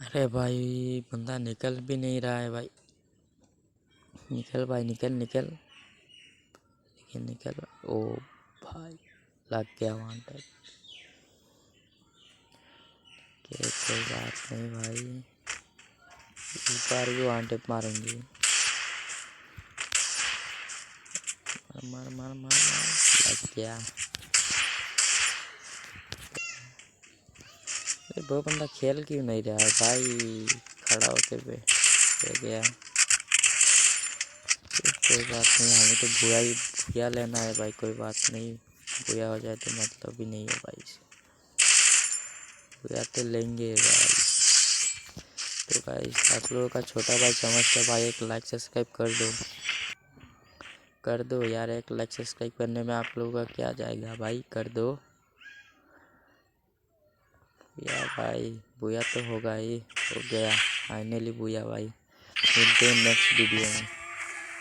अरे भाई बंदा निकल भी नहीं रहा है भाई। निकल भाई, निकल निकल निकल निकल। ओ भाई, लग गया वहाँ तक। कोई बात नहीं भाई, इस बार भी वहाँ टिप मारूंगी। मार मार मार मार, लग गया। वो बंदा खेल क्यों नहीं रहा है भाई? खड़ा होके पे गया। कोई बात नहीं, हमें तो भूया लेना है भाई। कोई बात नहीं, भूया हो जाए तो मतलब भी नहीं है भाई। भूया तो लेंगे भाई। तो भाई आप लोगों का छोटा भाई समझता भाई, एक लाइक सब्सक्राइब कर दो यार। एक लाइक सब्सक्राइब करने में आप लोगों का क्या जाएगा भाई, कर दो यार भाई। भूया तो होगा ही, हो गया फाइनली भूया भाई। मिलते हैं नेक्स्ट वीडियो में।